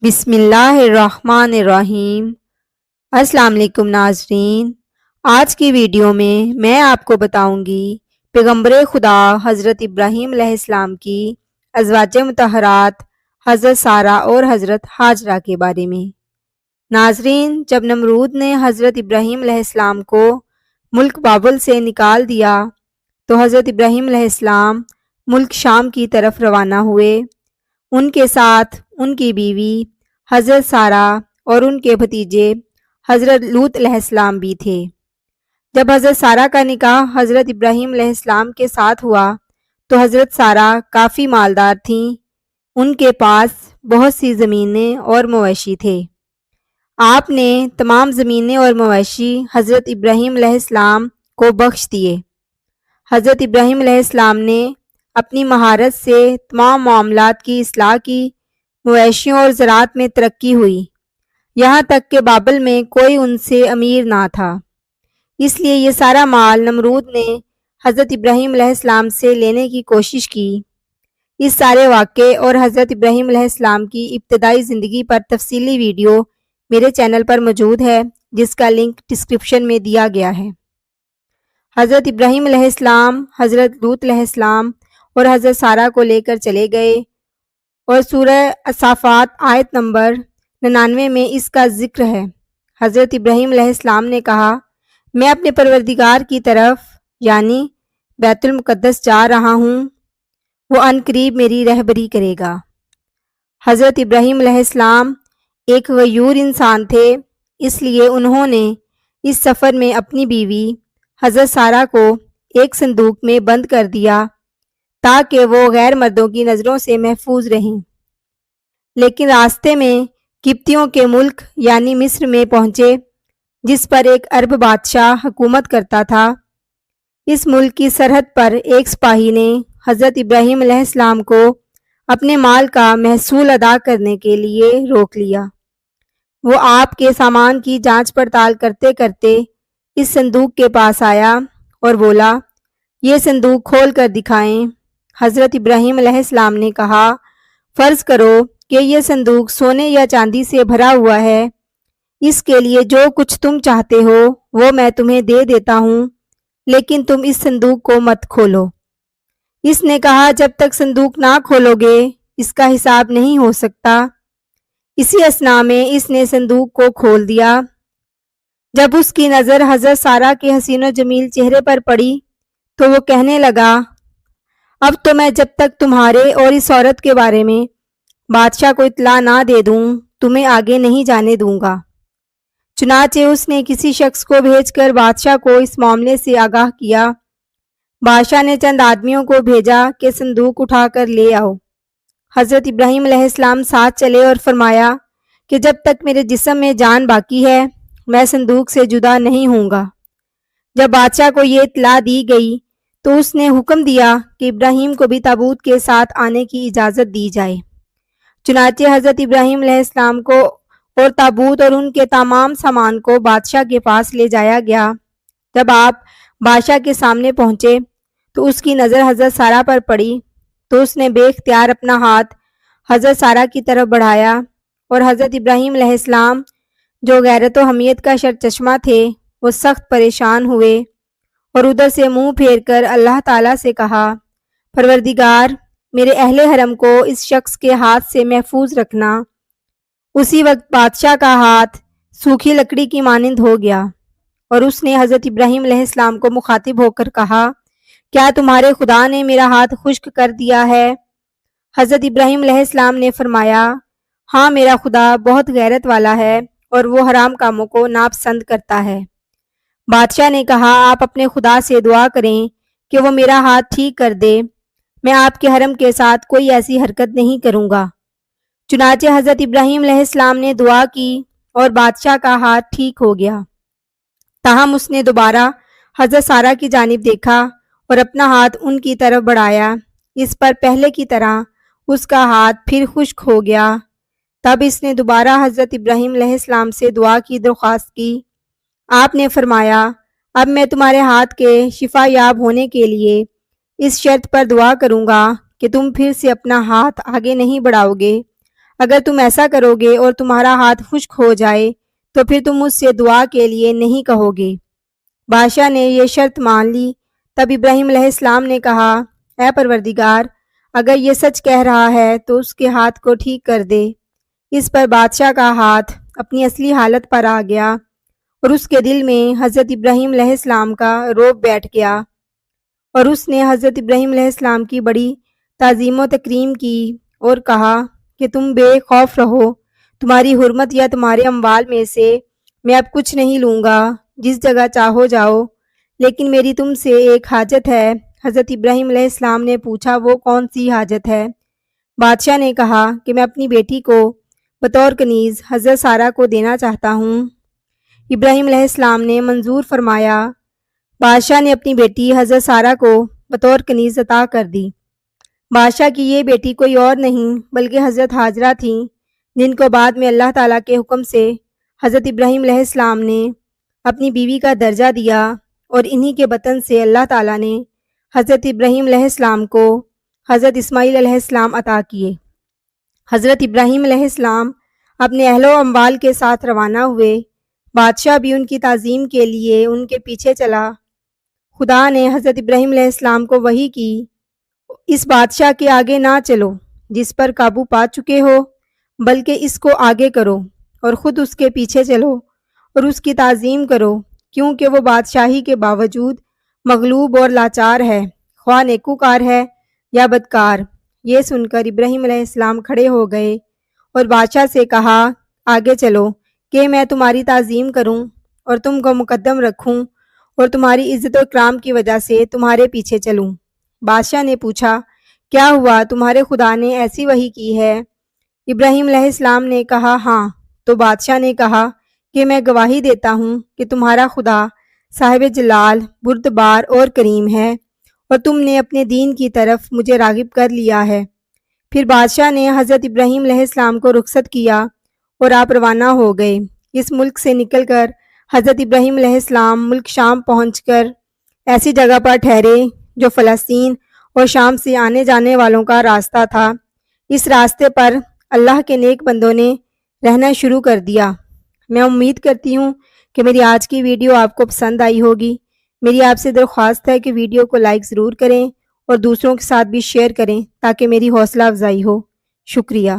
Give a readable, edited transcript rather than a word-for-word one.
بسم اللہ الرحمن الرحیم۔ السلام علیکم ناظرین، آج کی ویڈیو میں آپ کو بتاؤں گی پیغمبر خدا حضرت ابراہیم علیہ السلام کی ازواج مطہرات حضرت سارہ اور حضرت ہاجرہ کے بارے میں۔ ناظرین، جب نمرود نے حضرت ابراہیم علیہ السلام کو ملک بابل سے نکال دیا تو حضرت ابراہیم علیہ السلام ملک شام کی طرف روانہ ہوئے۔ ان کے ساتھ ان کی بیوی حضرت سارہ اور ان کے بھتیجے حضرت لوط علیہ السلام بھی تھے۔ جب حضرت سارہ کا نکاح حضرت ابراہیم علیہ السلام کے ساتھ ہوا تو حضرت سارہ کافی مالدار تھیں۔ ان کے پاس بہت سی زمینیں اور مویشی تھے۔ آپ نے تمام زمینیں اور مویشی حضرت ابراہیم علیہ السلام کو بخش دیے۔ حضرت ابراہیم علیہ السلام نے اپنی مہارت سے تمام معاملات کی اصلاح کی، مویشیوں اور زراعت میں ترقی ہوئی، یہاں تک کہ بابل میں کوئی ان سے امیر نہ تھا۔ اس لیے یہ سارا مال نمرود نے حضرت ابراہیم علیہ السلام سے لینے کی کوشش کی۔ اس سارے واقعے اور حضرت ابراہیم علیہ السلام کی ابتدائی زندگی پر تفصیلی ویڈیو میرے چینل پر موجود ہے، جس کا لنک ڈسکرپشن میں دیا گیا ہے۔ حضرت ابراہیم علیہ السلام حضرت لوط علیہ السلام اور حضرت سارہ کو لے کر چلے گئے، اور سورہ الصافات آیت نمبر 99 میں اس کا ذکر ہے۔ حضرت ابراہیم علیہ السلام نے کہا، میں اپنے پروردگار کی طرف یعنی بیت المقدس جا رہا ہوں، وہ عن قریب میری رہبری کرے گا۔ حضرت ابراہیم علیہ السلام ایک غیور انسان تھے، اس لیے انہوں نے اس سفر میں اپنی بیوی حضرت سارہ کو ایک صندوق میں بند کر دیا تاکہ وہ غیر مردوں کی نظروں سے محفوظ رہیں۔ لیکن راستے میں قبطیوں کے ملک یعنی مصر میں پہنچے، جس پر ایک عرب بادشاہ حکومت کرتا تھا۔ اس ملک کی سرحد پر ایک سپاہی نے حضرت ابراہیم علیہ السلام کو اپنے مال کا محصول ادا کرنے کے لیے روک لیا۔ وہ آپ کے سامان کی جانچ پڑتال کرتے کرتے اس صندوق کے پاس آیا اور بولا، یہ صندوق کھول کر دکھائیں۔ حضرت ابراہیم علیہ السلام نے کہا، فرض کرو کہ یہ صندوق سونے یا چاندی سے بھرا ہوا ہے، اس کے لیے جو کچھ تم چاہتے ہو وہ میں تمہیں دے دیتا ہوں، لیکن تم اس صندوق کو مت کھولو۔ اس نے کہا، جب تک صندوق نہ کھولو گے اس کا حساب نہیں ہو سکتا۔ اسی اثناء میں اس نے صندوق کو کھول دیا۔ جب اس کی نظر حضرت سارہ کے حسین و جمیل چہرے پر پڑی تو وہ کہنے لگا، اب تو میں جب تک تمہارے اور اس عورت کے بارے میں بادشاہ کو اطلاع نہ دے دوں تمہیں آگے نہیں جانے دوں گا۔ چنانچہ اس نے کسی شخص کو بھیج کر بادشاہ کو اس معاملے سے آگاہ کیا۔ بادشاہ نے چند آدمیوں کو بھیجا کہ صندوق اٹھا کر لے آؤ۔ حضرت ابراہیم علیہ السلام ساتھ چلے اور فرمایا کہ جب تک میرے جسم میں جان باقی ہے میں صندوق سے جدا نہیں ہوں گا۔ جب بادشاہ کو یہ اطلاع دی گئی تو اس نے حکم دیا کہ ابراہیم کو بھی تابوت کے ساتھ آنے کی اجازت دی جائے۔ چنانچہ حضرت ابراہیم علیہ السلام کو اور تابوت اور ان کے تمام سامان کو بادشاہ کے پاس لے جایا گیا۔ جب آپ بادشاہ کے سامنے پہنچے تو اس کی نظر حضرت سارہ پر پڑی تو اس نے بے اختیار اپنا ہاتھ حضرت سارہ کی طرف بڑھایا، اور حضرت ابراہیم علیہ السلام جو غیرت و حمیت کا سرچشمہ تھے وہ سخت پریشان ہوئے اور ادھر سے منہ پھیر کر اللہ تعالیٰ سے کہا، پروردگار، میرے اہل حرم کو اس شخص کے ہاتھ سے محفوظ رکھنا۔ اسی وقت بادشاہ کا ہاتھ سوکھی لکڑی کی مانند ہو گیا، اور اس نے حضرت ابراہیم علیہ السلام کو مخاطب ہو کر کہا، کیا تمہارے خدا نے میرا ہاتھ خشک کر دیا ہے؟ حضرت ابراہیم علیہ السلام نے فرمایا، ہاں، میرا خدا بہت غیرت والا ہے اور وہ حرام کاموں کو ناپسند کرتا ہے۔ بادشاہ نے کہا، آپ اپنے خدا سے دعا کریں کہ وہ میرا ہاتھ ٹھیک کر دے، میں آپ کے حرم کے ساتھ کوئی ایسی حرکت نہیں کروں گا۔ چنانچہ حضرت ابراہیم علیہ السلام نے دعا کی اور بادشاہ کا ہاتھ ٹھیک ہو گیا۔ تاہم اس نے دوبارہ حضرت سارہ کی جانب دیکھا اور اپنا ہاتھ ان کی طرف بڑھایا، اس پر پہلے کی طرح اس کا ہاتھ پھر خشک ہو گیا۔ تب اس نے دوبارہ حضرت ابراہیم علیہ السلام سے دعا کی درخواست کی۔ آپ نے فرمایا، اب میں تمہارے ہاتھ کے شفا یاب ہونے کے لیے اس شرط پر دعا کروں گا کہ تم پھر سے اپنا ہاتھ آگے نہیں بڑھاؤ گے اگر تم ایسا کرو گے اور تمہارا ہاتھ خشک ہو جائے تو پھر تم مجھ سے دعا کے لیے نہیں کہو گے۔ بادشاہ نے یہ شرط مان لی۔ تب ابراہیم علیہ السلام نے کہا، اے پروردگار، اگر یہ سچ کہہ رہا ہے تو اس کے ہاتھ کو ٹھیک کر دے۔ اس پر بادشاہ کا ہاتھ اپنی اصلی حالت پر آ گیا اور اس کے دل میں حضرت ابراہیم علیہ السلام کا رعب بیٹھ گیا، اور اس نے حضرت ابراہیم علیہ السلام کی بڑی تعظیم و تکریم کی اور کہا کہ تم بے خوف رہو، تمہاری حرمت یا تمہارے اموال میں سے میں اب کچھ نہیں لوں گا، جس جگہ چاہو جاؤ، لیکن میری تم سے ایک حاجت ہے۔ حضرت ابراہیم علیہ السلام نے پوچھا، وہ کون سی حاجت ہے؟ بادشاہ نے کہا کہ میں اپنی بیٹی کو بطور کنیز حضرت سارہ کو دینا چاہتا ہوں۔ ابراہیم علیہ السلام نے منظور فرمایا۔ بادشاہ نے اپنی بیٹی حضرت سارہ کو بطور کنیز عطا کر دی۔ بادشاہ کی یہ بیٹی کوئی اور نہیں بلکہ حضرت ہاجرہ تھیں، جن کو بعد میں اللہ تعالیٰ کے حکم سے حضرت ابراہیم علیہ السلام نے اپنی بیوی کا درجہ دیا، اور انہی کے بطن سے اللہ تعالیٰ نے حضرت ابراہیم علیہ السلام کو حضرت اسماعیل علیہ السلام عطا کیے۔ حضرت ابراہیم علیہ السلام اپنے اہل و اموال کے ساتھ روانہ ہوئے۔ بادشاہ بھی ان کی تعظیم کے لیے ان کے پیچھے چلا۔ خدا نے حضرت ابراہیم علیہ السلام کو وحی کی، اس بادشاہ کے آگے نہ چلو جس پر قابو پا چکے ہو، بلکہ اس کو آگے کرو اور خود اس کے پیچھے چلو اور اس کی تعظیم کرو، کیونکہ وہ بادشاہی کے باوجود مغلوب اور لاچار ہے، خواہ نیکوکار ہے یا بدکار۔ یہ سن کر ابراہیم علیہ السلام کھڑے ہو گئے اور بادشاہ سے کہا، آگے چلو کہ میں تمہاری تعظیم کروں اور تم کو مقدم رکھوں اور تمہاری عزت و اکرام کی وجہ سے تمہارے پیچھے چلوں۔ بادشاہ نے پوچھا، کیا ہوا، تمہارے خدا نے ایسی وحی کی ہے؟ ابراہیم علیہ السلام نے کہا، ہاں۔ تو بادشاہ نے کہا کہ میں گواہی دیتا ہوں کہ تمہارا خدا صاحب جلال، بردبار اور کریم ہے، اور تم نے اپنے دین کی طرف مجھے راغب کر لیا ہے۔ پھر بادشاہ نے حضرت ابراہیم علیہ السلام کو رخصت کیا اور آپ روانہ ہو گئے۔ اس ملک سے نکل کر حضرت ابراہیم علیہ السلام ملک شام پہنچ کر ایسی جگہ پر ٹھہرے جو فلسطین اور شام سے آنے جانے والوں کا راستہ تھا۔ اس راستے پر اللہ کے نیک بندوں نے رہنا شروع کر دیا۔ میں امید کرتی ہوں کہ میری آج کی ویڈیو آپ کو پسند آئی ہوگی۔ میری آپ سے درخواست ہے کہ ویڈیو کو لائک ضرور کریں اور دوسروں کے ساتھ بھی شیئر کریں تاکہ میری حوصلہ افزائی ہو۔ شکریہ۔